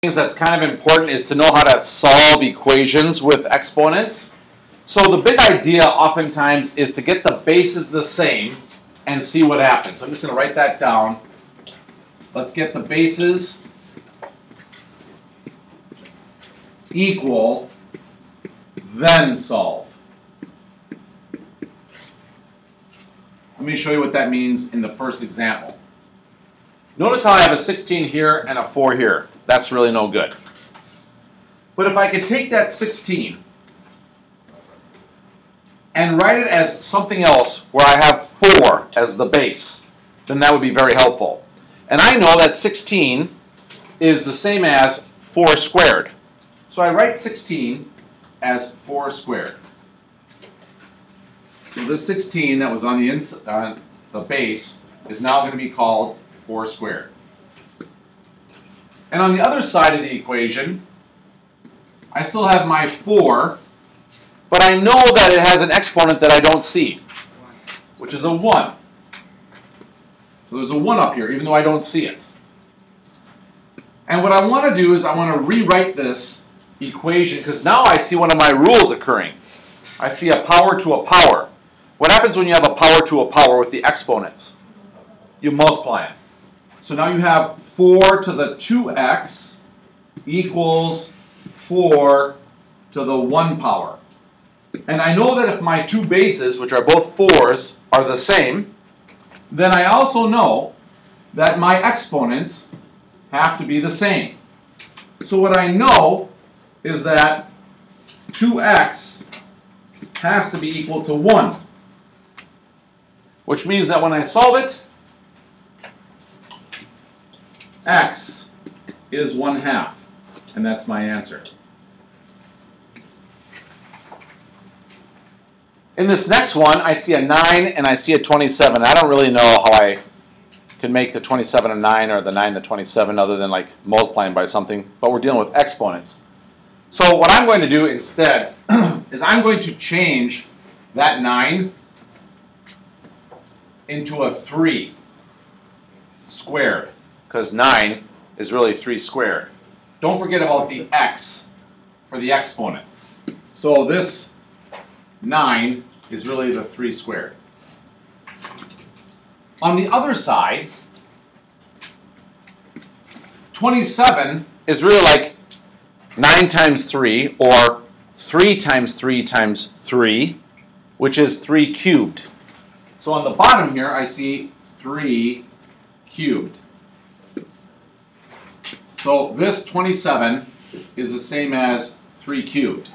things that's kind of important is to know how to solve equations with exponents. So the big idea oftentimes is to get the bases the same and see what happens. So I'm just going to write that down. Let's get the bases equal, then solve. Let me show you what that means in the first example. Notice how I have a 16 here and a 4 here. That's really no good. But if I could take that 16 and write it as something else where I have 4 as the base, then that would be very helpful. And I know that 16 is the same as 4 squared. So I write 16 as 4 squared. So this 16 that was on the base is now going to be called 4 squared. And on the other side of the equation, I still have my 4, but I know that it has an exponent that I don't see, which is a 1. So there's a 1 up here, even though I don't see it. And what I want to do is I want to rewrite this equation, because now I see one of my rules occurring. I see a power to a power. What happens when you have a power to a power with the exponents? You multiply them. So now you have 4 to the 2x equals 4 to the 1 power. And I know that if my two bases, which are both 4's, are the same, then I also know that my exponents have to be the same. So what I know is that 2x has to be equal to 1. Which means that when I solve it, x is 1/2, and that's my answer. In this next one, I see a 9 and I see a 27. I don't really know how I can make the 27 a 9 or the 9 the 27 other than like multiplying by something, but we're dealing with exponents. So what I'm going to do instead is I'm going to change that 9 into a 3 squared, because 9 is really 3 squared. Don't forget about the x for the exponent. So this 9 is really the 3 squared. On the other side, 27 is really like 9 times 3, or 3 times 3 times 3, which is 3 cubed. So on the bottom here, I see 3 cubed. So this 27 is the same as 3 cubed.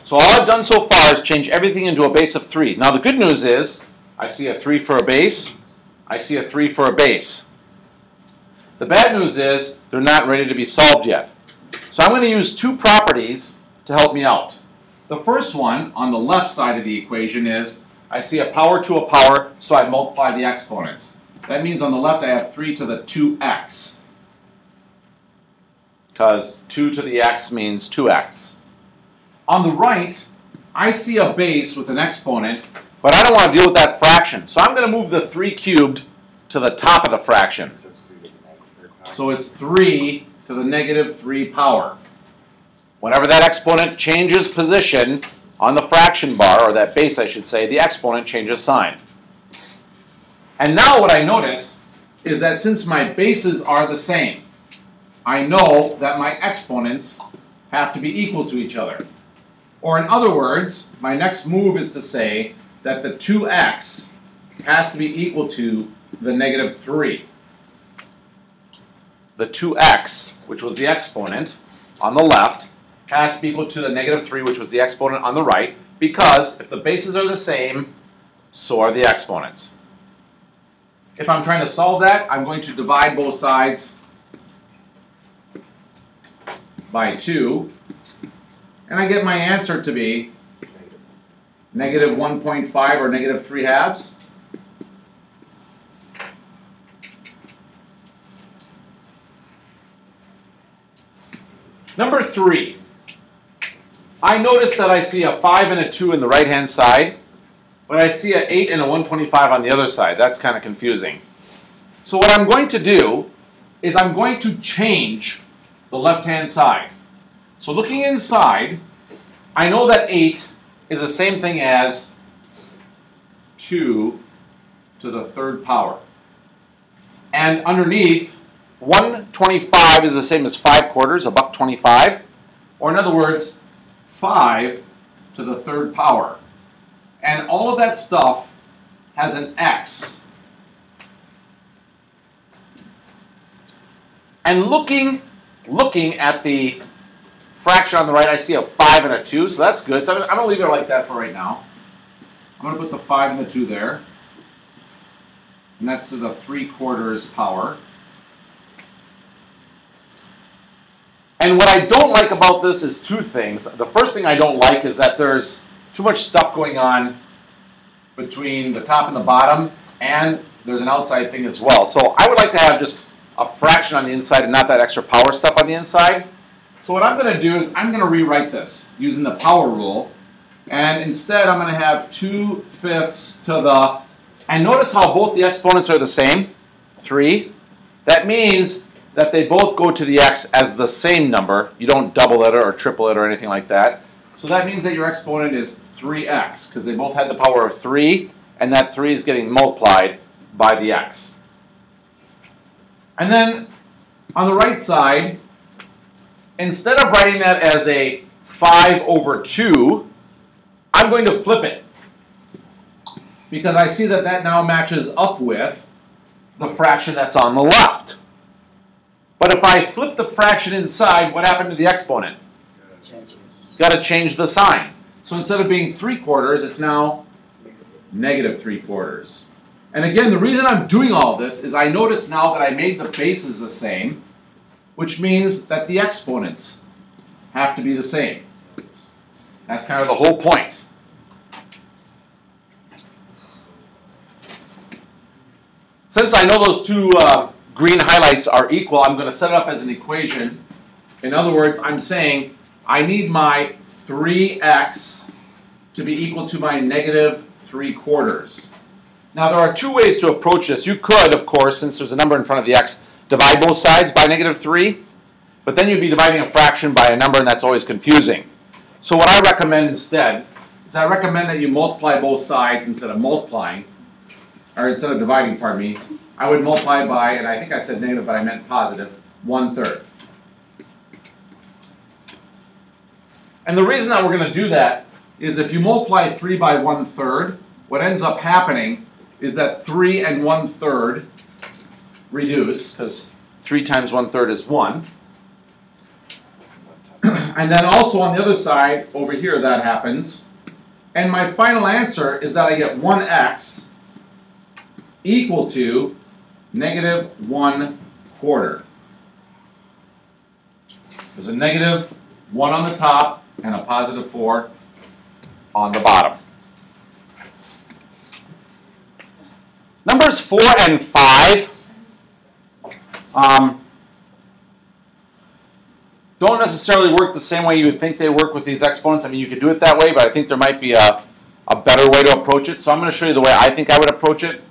So all I've done so far is change everything into a base of 3. Now the good news is, I see a 3 for a base, I see a 3 for a base. The bad news is, they're not ready to be solved yet. So I'm going to use two properties to help me out. The first one, on the left side of the equation, is I see a power to a power, so I multiply the exponents. That means on the left I have 3 to the 2x. Because 2 to the x means 2x. On the right, I see a base with an exponent, but I don't want to deal with that fraction. So I'm going to move the 3 cubed to the top of the fraction. So it's 3 to the negative 3 power. Whenever that exponent changes position on the fraction bar, or that base I should say, the exponent changes sign. And now what I notice is that since my bases are the same, I know that my exponents have to be equal to each other. Or in other words, my next move is to say that the 2x has to be equal to the negative 3. The 2x, which was the exponent on the left, has to be equal to the negative 3, which was the exponent on the right, because if the bases are the same, so are the exponents. If I'm trying to solve that, I'm going to divide both sides by 2, and I get my answer to be negative 1.5 or negative 3/2. Number 3. I notice that I see a 5 and a 2 in the right-hand side, but I see an 8 and a 125 on the other side. That's kind of confusing. So what I'm going to do is I'm going to change the left-hand side. So looking inside, I know that 8 is the same thing as 2 to the third power. And underneath, 125 is the same as 5 quarters, a buck 25. Or in other words, 5 to the third power. And all of that stuff has an x. And looking at the fraction on the right, I see a 5 and a 2, so that's good. So I'm going to leave it like that for right now. I'm going to put the 5 and the 2 there. And that's to the 3/4 power. And what I don't like about this is two things. The first thing I don't like is that there's too much stuff going on between the top and the bottom, and there's an outside thing as well. So I would like to have just a fraction on the inside and not that extra power stuff on the inside. So what I'm going to do is I'm going to rewrite this using the power rule. And instead I'm going to have 2/5 to the, and notice how both the exponents are the same, 3. That means that they both go to the x as the same number. You don't double it or triple it or anything like that. So that means that your exponent is 3x, because they both had the power of 3, and that 3 is getting multiplied by the x. And then on the right side, instead of writing that as a 5/2, I'm going to flip it, because I see that that now matches up with the fraction that's on the left. But if I flip the fraction inside, what happened to the exponent? Got to change the sign. So instead of being 3/4, it's now -3/4. And again, the reason I'm doing all this is I notice now that I made the bases the same, which means that the exponents have to be the same. That's kind of the whole point. Since I know those two green highlights are equal, I'm going to set it up as an equation. In other words, I'm saying I need my 3x to be equal to my -3/4. Now there are two ways to approach this. You could, of course, since there's a number in front of the x, divide both sides by -3, but then you'd be dividing a fraction by a number, and that's always confusing. So what I recommend instead is I recommend that you multiply both sides instead of multiplying, or instead of dividing, pardon me. I would multiply by, and I think I said negative, but I meant positive, 1/3. And the reason that we're going to do that is if you multiply 3 by 1/3, what ends up happening is that 3 and 1/3 reduce, because 3 times 1/3 is 1. And then also on the other side, over here, that happens. And my final answer is that I get 1x equal to -1/4. There's a -1 on the top and a +4 on the bottom. Numbers 4 and 5 don't necessarily work the same way you would think they work with these exponents. I mean, you could do it that way, but I think there might be a better way to approach it. So I'm going to show you the way I think I would approach it.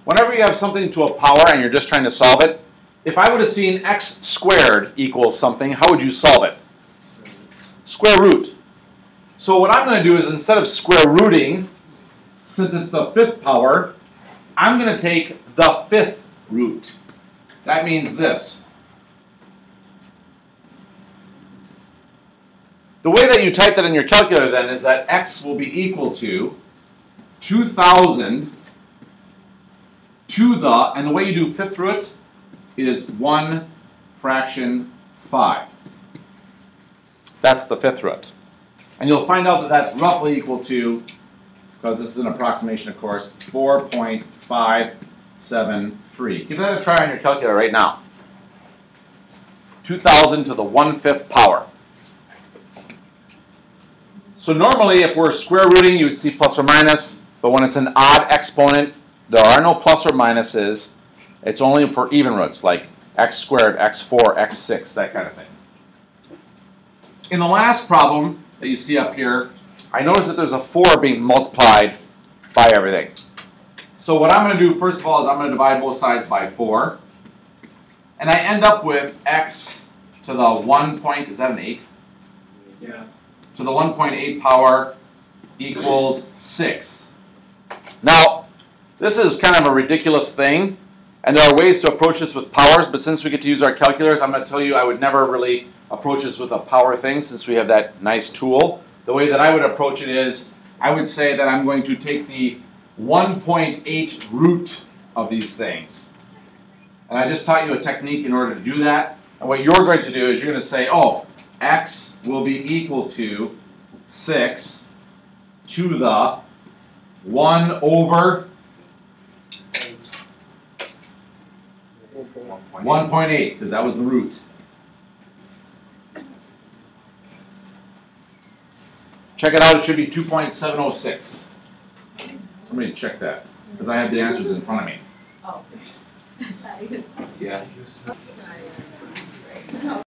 Whenever you have something to a power and you're just trying to solve it, if I would have seen x squared equals something, how would you solve it? Square root. So what I'm going to do is instead of square rooting, since it's the 5th power, I'm going to take the 5th root. That means this. The way that you type that in your calculator then is that x will be equal to 2,000 to the, and the way you do 5th root is 1 fraction 5. That's the 5th root. And you'll find out that that's roughly equal to, because this is an approximation of course, 4.573. Give that a try on your calculator right now. 2,000 to the 1/5 power. So normally if we're square rooting, you would see plus or minus, but when it's an odd exponent, there are no plus or minuses. It's only for even roots, like x squared, x4, x6, that kind of thing. In the last problem that you see up here, I notice that there's a 4 being multiplied by everything. So what I'm going to do first of all is I'm going to divide both sides by 4. And I end up with x to the 1 point, is that an 8? Yeah. To the 1.8 power equals 6. Now, this is kind of a ridiculous thing, and there are ways to approach this with powers, but since we get to use our calculators, I'm going to tell you I would never really approach this with a power thing since we have that nice tool. The way that I would approach it is, I would say that I'm going to take the 1.8 root of these things. And I just taught you a technique in order to do that. And what you're going to do is you're going to say, oh, x will be equal to 6 to the 1 over 1.8, because that was the root. Check it out, it should be 2.706. Somebody check that, because I have the answers in front of me. Oh. Yeah.